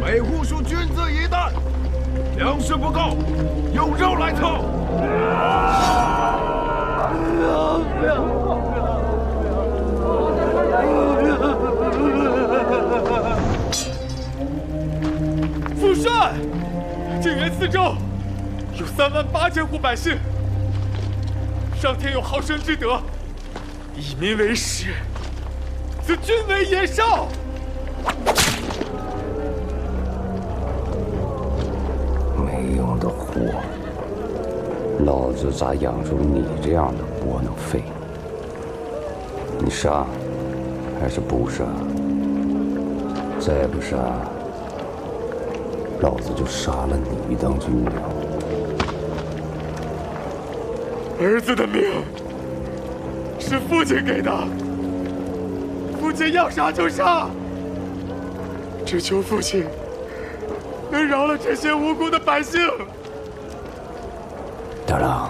为护属君子一担，粮食不够，用肉来凑。不要！父帅，靖远四周有38000户百姓，上天有好生之德，以民为食，此君为野兽。没用的货，老子咋养出你这样的窝囊废？你杀还是不杀？再不杀，老子就杀了你当军粮。儿子的命是父亲给的，父亲要杀就杀，只求父亲能饶了这些无辜的百姓。大郎，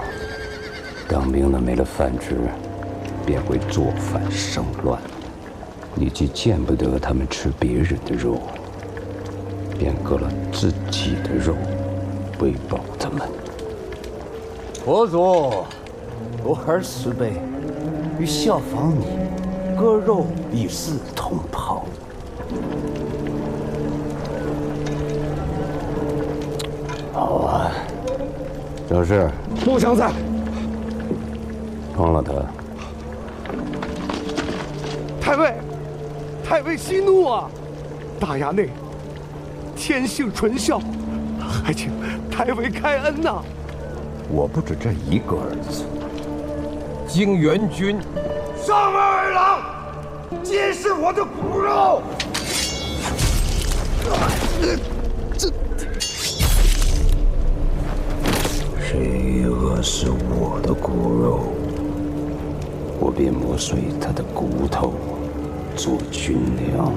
当兵的没了饭吃，便会做反生乱。你既见不得他们吃别人的肉，便割了自己的肉，喂饱他们。佛祖，我儿慈悲，欲效仿你，割肉以示同袍。好啊，赵氏，穆相在。放了他。太尉息怒啊！大衙内天性纯孝，还请太尉开恩呐！我不止这一个儿子。经元军，上门二郎，皆是我的骨肉。谁饿死我的骨肉，我便磨碎他的骨头做军粮。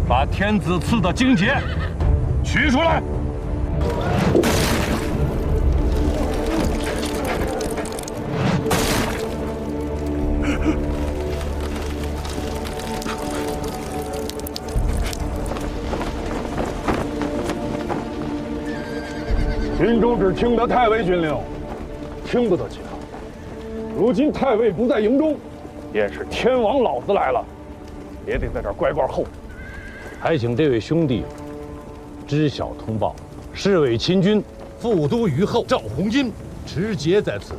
把天子赐的荆节取出来。军中只听得太尉军令，听不得其他。如今太尉不在营中，便是天王老子来了，也得在这儿乖乖候着。还请这位兄弟知晓通报，侍卫秦军副都虞候赵弘金持节在此，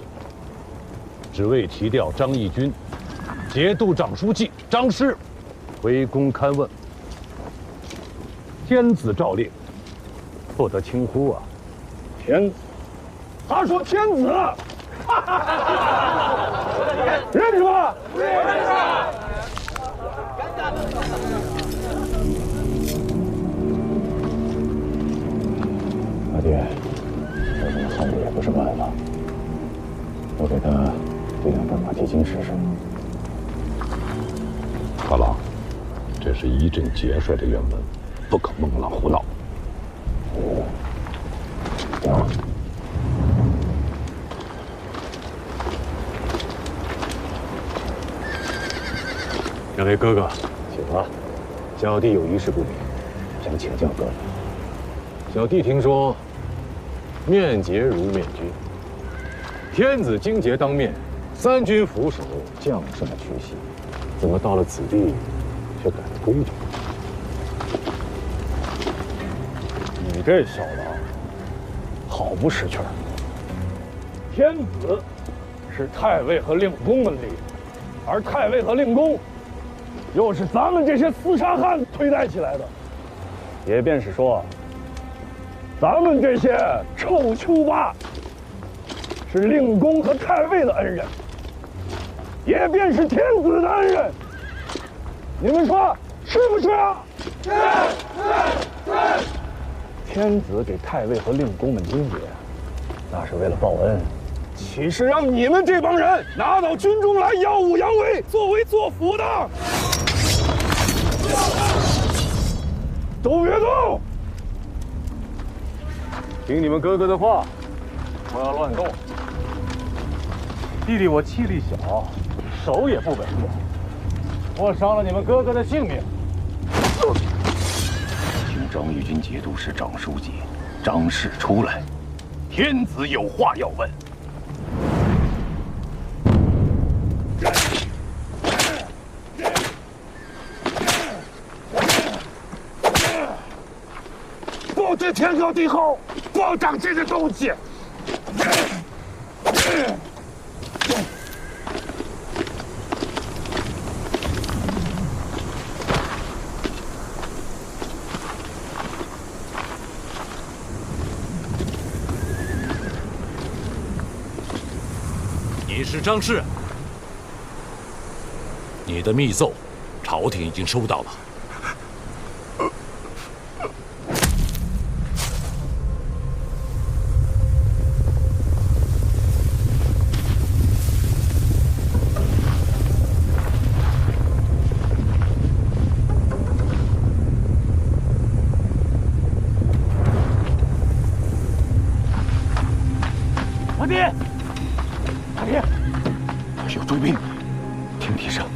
只为提调张义军、节度长书记张师回宫勘问。天子诏令，不得轻忽啊！天子，他说天子，认识吧？认识。老爹，再这么耗着也不是办法，我给他这2份马蹄金试试。大郎，这是一镇节帅的原文，不可孟浪胡闹。两位哥哥，请吧。小弟有一事不明，想请教各位。小弟听说，面节如面君，天子荆节当面，3军俯首，将帅屈膝，怎么到了此地，却改了规矩？你这小子，好不识趣儿。天子是太尉和令公们立的，而太尉和令公，又是咱们这些厮杀汉推戴起来的。也便是说，咱们这些臭丘八是令公和太尉的恩人，也便是天子的恩人。你们说是不是啊？是。天子给太尉和令公们军节，那是为了报恩，岂是让你们这帮人拿到军中来耀武扬威、作威作福的？都别动！听你们哥哥的话，不要乱动。弟弟我气力小，手也不稳定，我伤了你们哥哥的性命。请张义军节度使张书记张氏出来，天子有话要问。不知天高地厚，不长这个东西。你是张氏，你的密奏，朝廷已经收到了。阿爹，阿爹，有追兵，听题上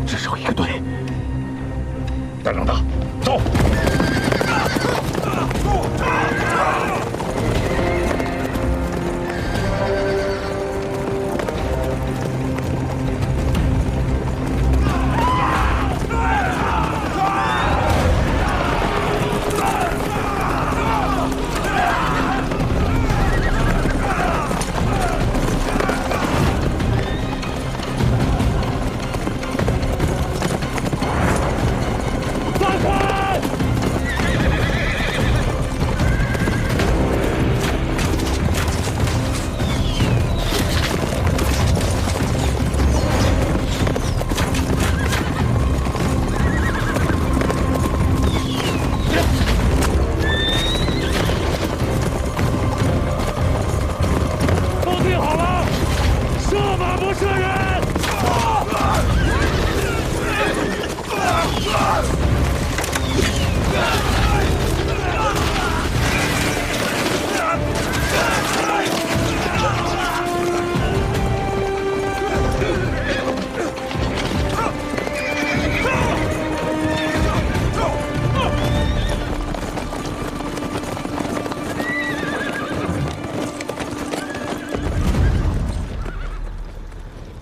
至少一个队。大长大，走。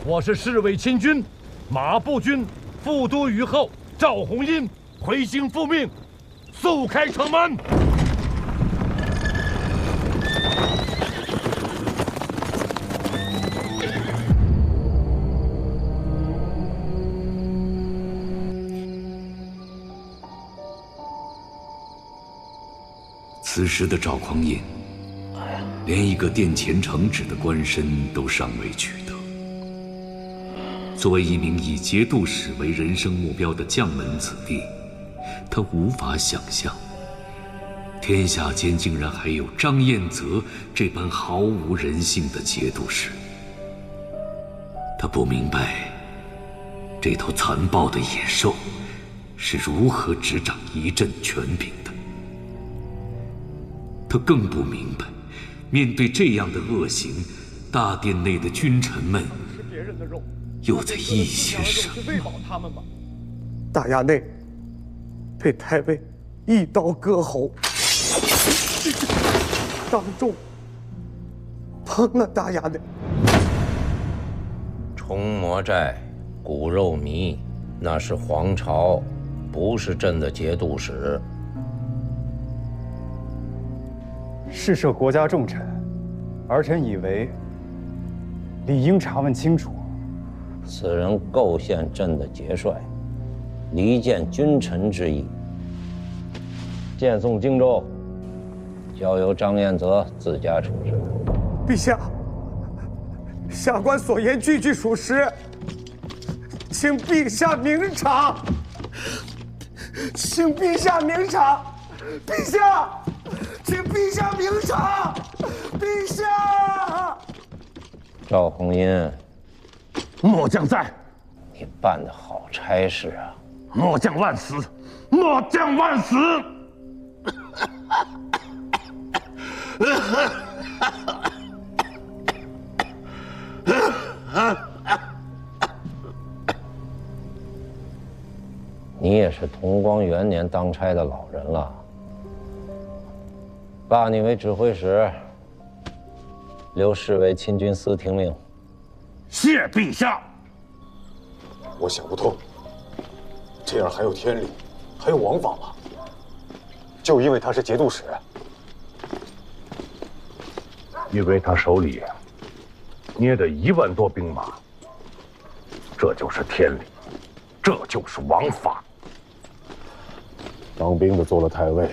我是侍卫亲军马步军副都虞候赵弘殷，回京复命，速开城门。此时的赵匡胤，连一个殿前承旨的官身都尚未取得。作为一名以节度使为人生目标的将门子弟，他无法想象，天下间竟然还有张彦泽这般毫无人性的节度使。他不明白，这头残暴的野兽是如何执掌一镇权柄的。他更不明白，面对这样的恶行，大殿内的君臣们又在议些什么？大衙内被太尉一刀割喉，当众烹了大衙内。崇魔寨骨肉糜，那是皇朝，不是朕的节度使。事涉国家重臣，儿臣以为理应查问清楚。此人构陷朕的节帅，离间君臣之意。荐送荆州，交由张彦泽自家处置。陛下，下官所言句句属实，请陛下明察。请陛下明察，陛下，请陛下明察，陛下。赵红英，末将在。你办的好差事啊！末将万死，末将万死。你也是同光元年当差的老人了，罢你为指挥使，留侍卫亲军司听命。谢陛下。我想不通，这样还有天理，还有王法吗？就因为他是节度使，因为他手里捏着1万多兵马，这就是天理，这就是王法。当兵的做了太尉，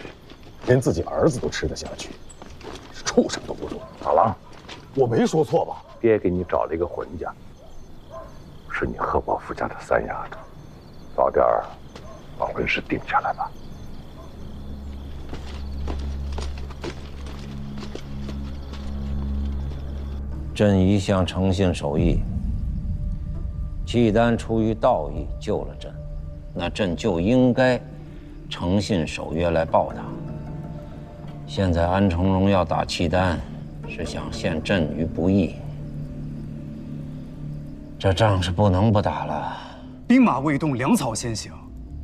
连自己儿子都吃得下去，是畜生都不如。大郎，我没说错吧？爹给你找了一个浑家，是你贺伯父家的三丫头，早点把婚事定下来吧。朕一向诚信守义，契丹出于道义救了朕，那朕就应该诚信守约来报答。现在安重荣要打契丹，是想陷朕于不义，这仗是不能不打了。兵马未动，粮草先行。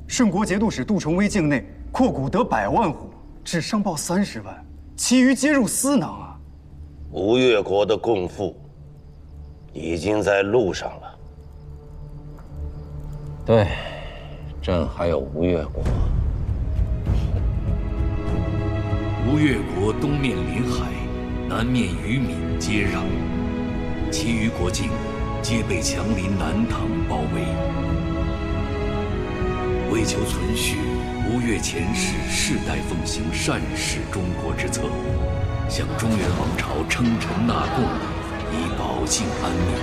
顺国节度使杜重威境内扩谷得100万户，只上报30万，其余皆入私囊啊！吴越国的共赋已经在路上了。对，朕还有吴越国。吴越国东面临海，南面与闽接壤，其余国境皆被强邻南唐包围。为求存续，吴越前世世代奉行善始中国之策，向中原王朝称臣纳贡，以保境安民。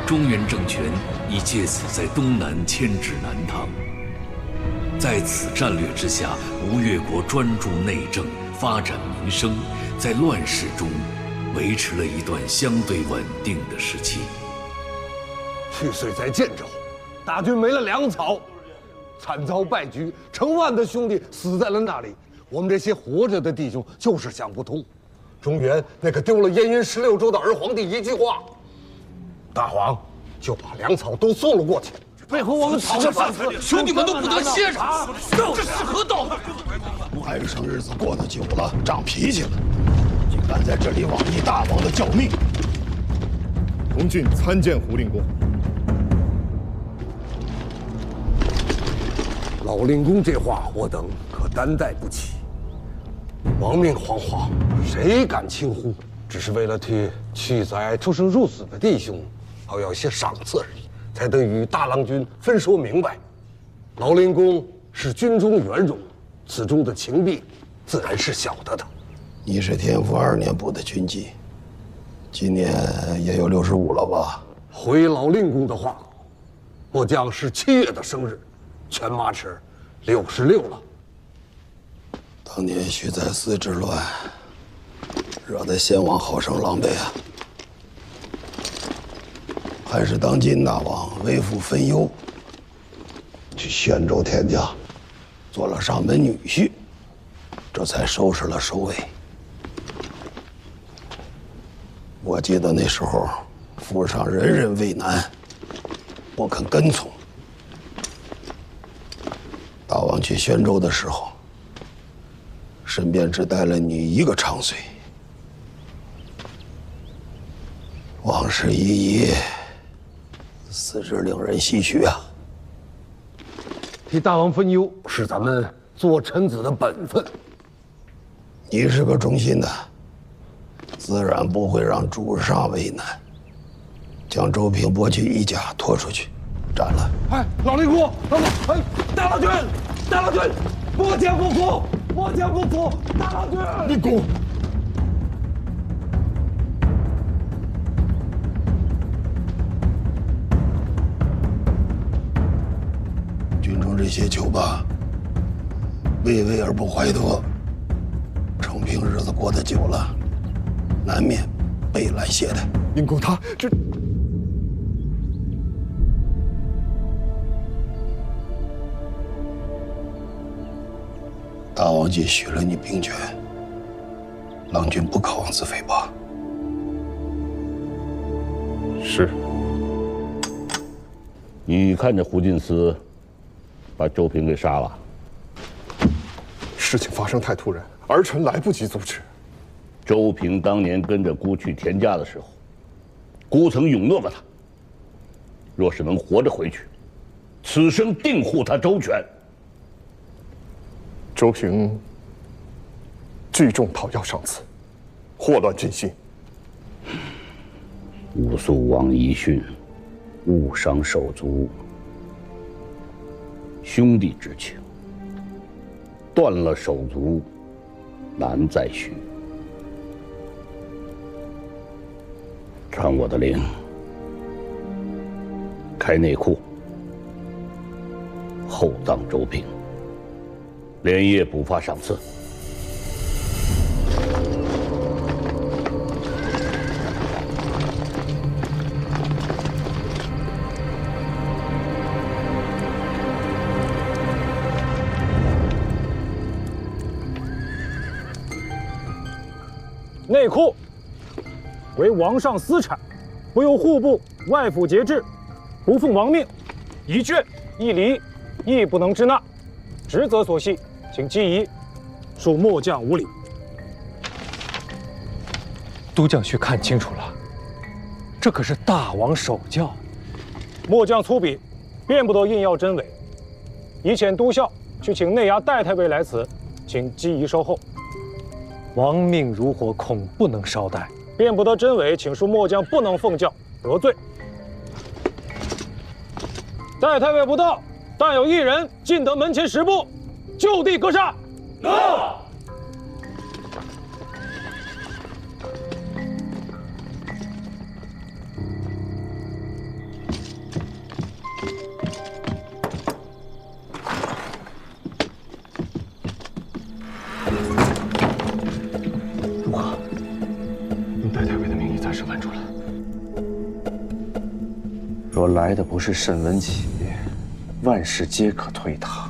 中原政权已借此在东南牵制南唐。在此战略之下，吴越国专注内政，发展民生，在乱世中维持了一段相对稳定的时期。去岁在建州，大军没了粮草，惨遭败局，成万的兄弟死在了那里。我们这些活着的弟兄就是想不通，中原那个丢了燕云16州的儿皇帝一句话，大王就把粮草都送了过去。背后我们讨个饭吃，兄弟们都不得歇着，这是何道？外甥日子过得久了，长脾气了，竟敢在这里妄议大王的教命。荣俊参见胡令公。老令公这话，我等可担待不起。亡命黄华，谁敢轻忽？只是为了替去载出生入死的弟兄，讨要一些赏赐而已，才得与大郎君分说明白。老令公是军中元荣，此中的情弊，自然是晓得的。你是天福2年部的军纪，今年也有65了吧？回老令公的话，末将是7月的生日，全马齿66了。当年徐载寺之乱，惹得先王好生狼狈啊！还是当今大王为父分忧，去宣州田家做了上门女婿，这才收拾了首尾。我记得那时候，府上人人为难，不肯跟从。大王去宣州的时候，身边只带了你一个长随。往事一一，死之令人唏嘘啊！替大王分忧是咱们做臣子的本分。你是个忠心的，自然不会让主上为难。将周平伯去一家拖出去，斩了。哎，老令公，哎，大郎君，大郎君，末将不服，末将不服，大郎君！令公，军中这些囚霸，畏威而不怀德，承平日子过得久了，难免被拦懈怠。令公，他这……大王既许了你兵权，郎君不可妄自菲薄。是。你看着胡进思把周平给杀了。事情发生太突然，儿臣来不及阻止。周平当年跟着孤去田家的时候，孤曾允诺过他，若是能活着回去，此生定护他周全。周平聚众讨要赏赐，祸乱军心。吾素王遗训，勿伤手足。兄弟之情，断了手足，难再续。传我的令，开内库，厚葬周平，连夜补发赏赐。内库为王上私产，不由户部、外府节制，不奉王命，一卷一厘亦不能支纳。职责所系，请记疑，恕末将无礼。都将须看清楚了，这可是大王手教。末将粗鄙，便不得硬要真伪。已遣都校去请内衙戴太尉来此，请记疑稍后。王命如火，恐不能稍待。便不得真伪，请恕末将不能奉教，得罪。戴太尉不到，但有一人进得门前10步，就地格杀。到。如何？用戴太尉的名义暂时瞒住了。若来的不是沈文启，万事皆可推搪。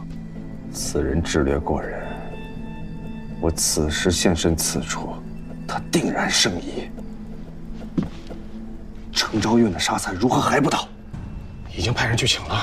此人智略过人，我此时现身此处，他定然生疑。程昭运的沙才如何还不到？已经派人去请了。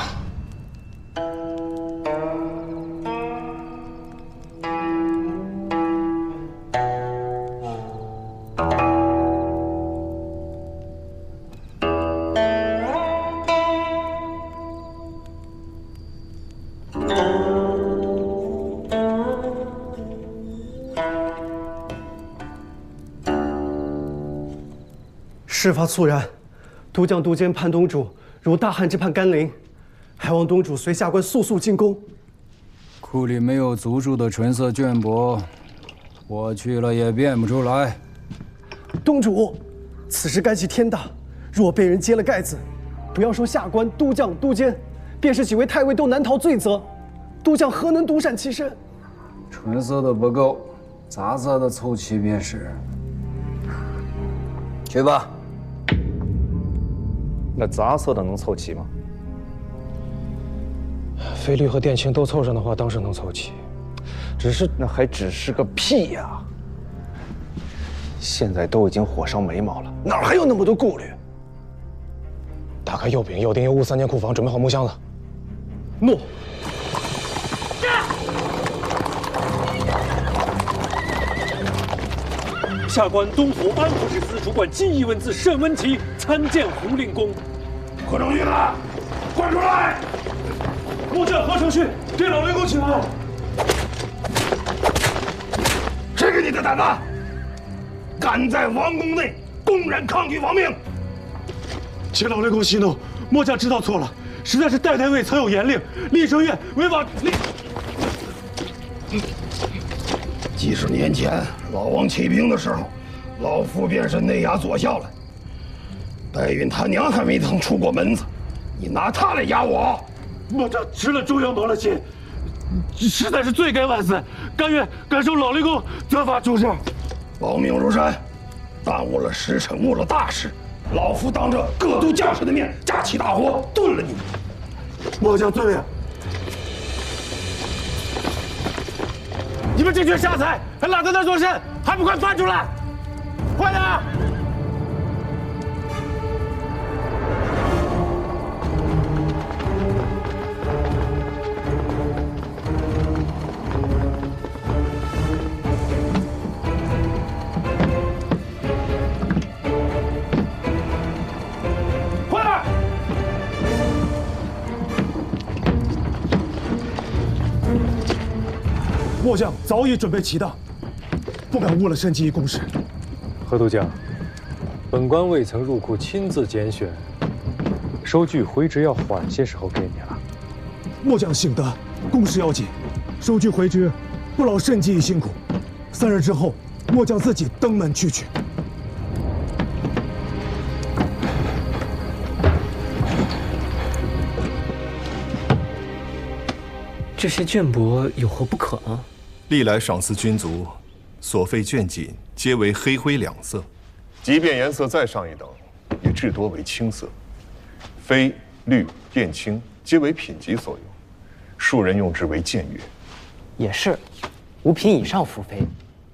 事发猝然，都将都监潘东主如大旱之盼甘霖，还望东主随下官速速进宫。库里没有足注的纯色绢帛，我去了也变不出来。东主，此事干系天大，若被人揭了盖子，不要说下官、都将、都监，便是几位太尉都难逃罪责。都将何能独善其身？纯色的不够，杂色的凑齐便是。去吧。那杂色的能凑齐吗？飞绿和靛青都凑上的话，当时能凑齐。只是那还只是个屁呀！现在都已经火烧眉毛了，哪还有那么多顾虑？打开右柄、右丁、右屋3间库房，准备好木箱子。诺。下官东府安抚使司主管金义文字沈文启参见胡令公。何中玉呢？快出来！末将何承训对老令公请安。谁给你的胆子？敢在王宫内公然抗拒王命！请老令公息怒，末将知道错了，实在是戴太尉曾有严令，立圣院违法。几十年前老王起兵的时候，老夫便是内压坐下来。白云他娘还没曾出过门子，你拿他来压我？我这吃了中央谋的气，实在是罪该万死，甘愿感受老雷公责罚处置。亡命如山，耽误了时辰，误了大事。老夫当着各都将士的面，架起大火炖了你。末将遵命。你们这群瞎才，还懒在那做甚？还不快翻出来！快点！末将早已准备齐当，不敢误了申记一公事。何都将，本官未曾入库亲自拣选，收据回执要缓些时候给你了。末将醒得，公事要紧，收据回执，不劳申记一辛苦。3日之后，末将自己登门去取。这些绢帛有何不可吗？历来赏赐军卒，所费绢锦皆为黑灰两色，即便颜色再上一等，也至多为青色。绯、绿、靛、青皆为品级所用，庶人用之为僭越。也是，5品以上服绯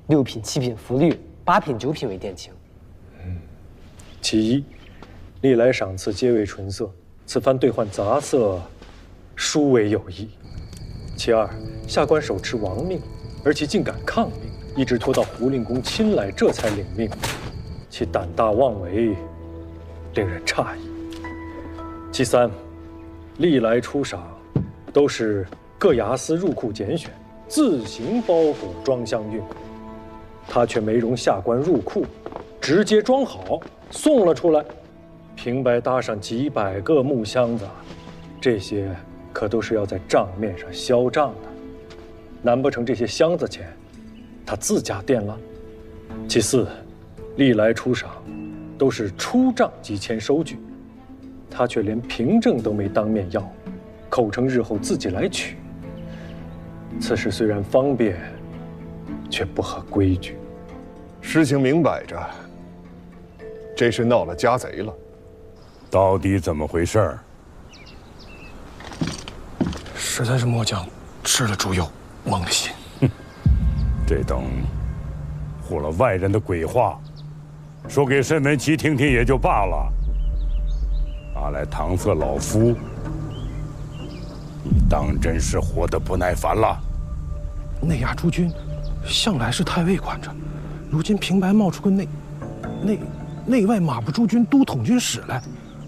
，6品、7品服绿，8品、9品为靛青。其一，历来赏赐皆为纯色，此番兑换杂色，殊为有异。其二，下官手持王命，而其竟敢抗命，一直拖到胡令公亲来，这才领命，其胆大妄为，令人诧异。其三，历来出赏都是各衙司入库拣选，自行包裹装箱运，他却没容下官入库，直接装好送了出来，平白搭上几百个木箱子，这些可都是要在账面上销账的，难不成这些箱子钱他自家垫了？其四，历来出赏都是出账即签收据，他却连凭证都没当面要，口称日后自己来取。此事虽然方便，却不合规矩。事情明摆着，这是闹了家贼了。到底怎么回事儿？实在是末将吃了猪油，蒙了心。这等唬了外人的鬼话，说给申文琪听听也就罢了，拿来搪塞老夫，你当真是活得不耐烦了？内衙诸军向来是太尉管着，如今平白冒出个内外马步诸军都统军使来，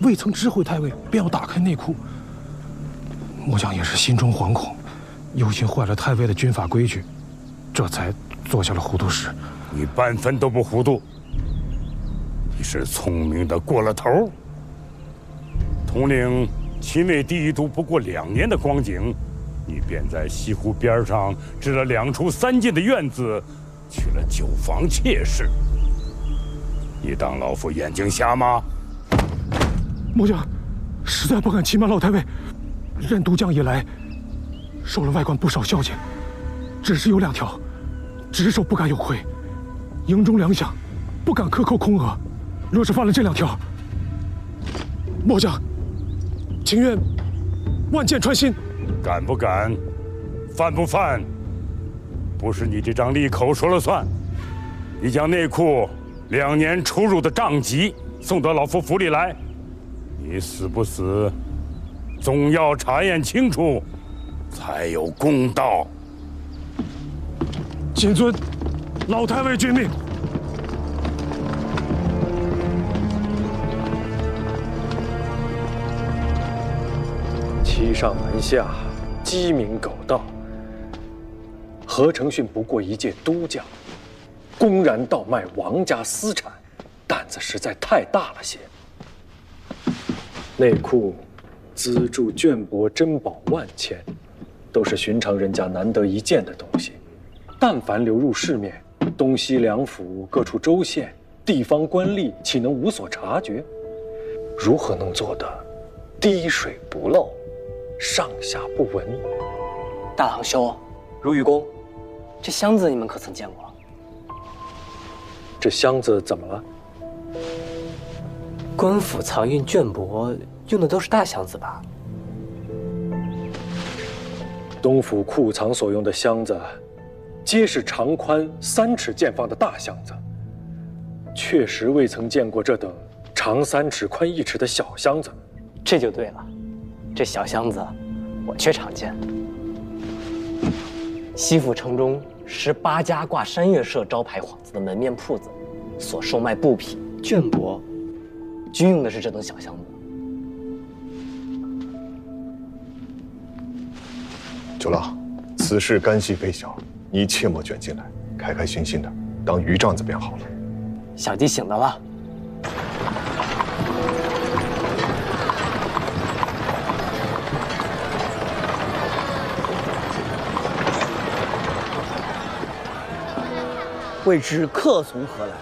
未曾知会太尉，便要打开内库。末将也是心中惶恐，忧心坏了太尉的军法规矩，这才做下了糊涂事。你半分都不糊涂，你是聪明的过了头。统领亲卫第一都不过2年的光景，你便在西湖边上置了2处3进的院子，娶了9房妾室。你当老夫眼睛瞎吗？末将实在不敢欺瞒老太尉。任都将以来，受了外官不少孝敬，只是有2条，只手不敢有亏，营中粮饷不敢克扣空额。若是犯了这2条，末将情愿万箭穿心。敢不敢，犯不犯，不是你这张利口说了算。你将内库2年出入的账籍送到老夫府里来，你死不死，总要查验清楚，才有公道。谨遵老太尉军命。欺上瞒下，鸡鸣狗盗。何承训不过一介都将，公然倒卖王家私产，胆子实在太大了些。内库资助绢帛珍宝万千，都是寻常人家难得一见的东西，但凡流入市面，东西两府各处州县地方官吏岂能无所察觉？如何能做得滴水不漏，上下不闻？大郎兄，如愚公，这箱子你们可曾见过？这箱子怎么了？官府藏运绢帛用的都是大箱子吧？东府库藏所用的箱子，皆是长宽3尺见方的大箱子，确实未曾见过这等长3尺、宽1尺的小箱子。这就对了，这小箱子我却常见。西府城中18家挂山月社招牌幌子的门面铺子，所售卖布匹、绢帛，均用的是这等小箱子。九郎，此事干系非小，你切莫卷进来，开开心心的当鱼帐子便好了。小弟醒得了。未知客从何来？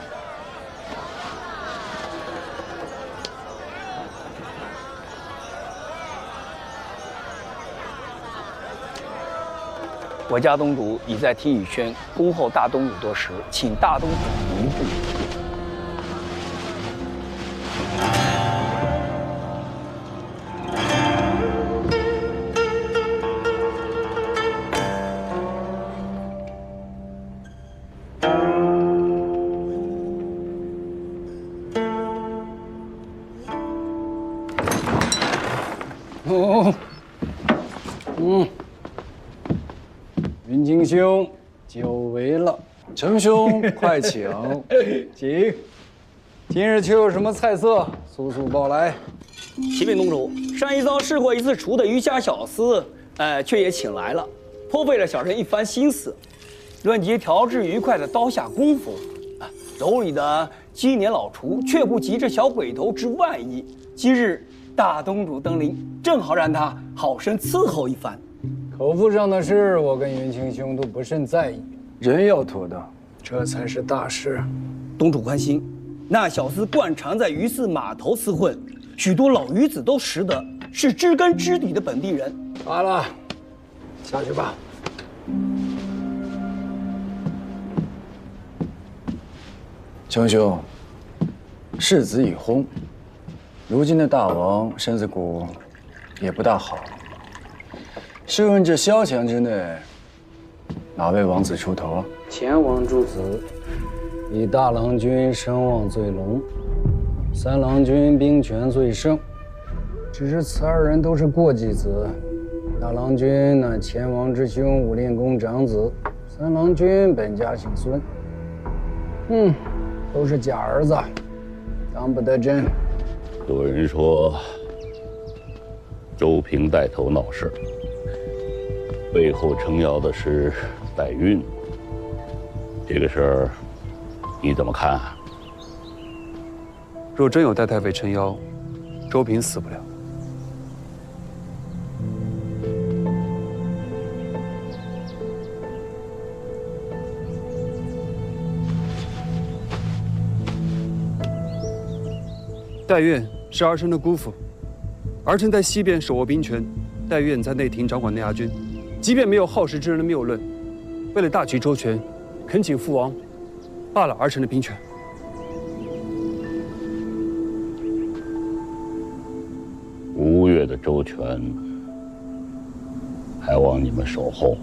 我家东主已在听雨轩恭候大东主多时，请大东主移步。云清兄，久违了。程兄，快请，请。今日却有什么菜色？速速报来。启禀东主，上一遭试过一次厨的鱼虾小厮，却也请来了，颇费了小人一番心思。论及调制愉快的刀下功夫，楼里的鸡年老厨却不及这小鬼头之万一。今日大东主登临，正好让他好生伺候一番。口腹上的事，我跟云清兄都不甚在意，人要妥当，这才是大事。东主宽心，那小厮惯常在鱼肆码头厮混，许多老鱼子都识得，是知根知底的本地人。罢了，下去吧。程兄，世子已薨，如今的大王身子骨也不大好。试问这萧墙之内，哪位王子出头？前王诸子，以大郎君声望最隆，三郎君兵权最盛。只是此二人都是过继子，大郎君那前王之兄武令公长子，三郎君本家姓孙。都是假儿子，当不得真。有人说，周平带头闹事，背后撑腰的是代孕。这个事儿，你怎么看啊？若真有代太尉撑腰，周平死不了。代院是儿臣的姑父，儿臣在西边手握兵权，代院在内廷掌管内衙军。即便没有好事之人的谬论，为了大局周全，恳请父王罢了儿臣的兵权。吴越的周全，还望你们守候。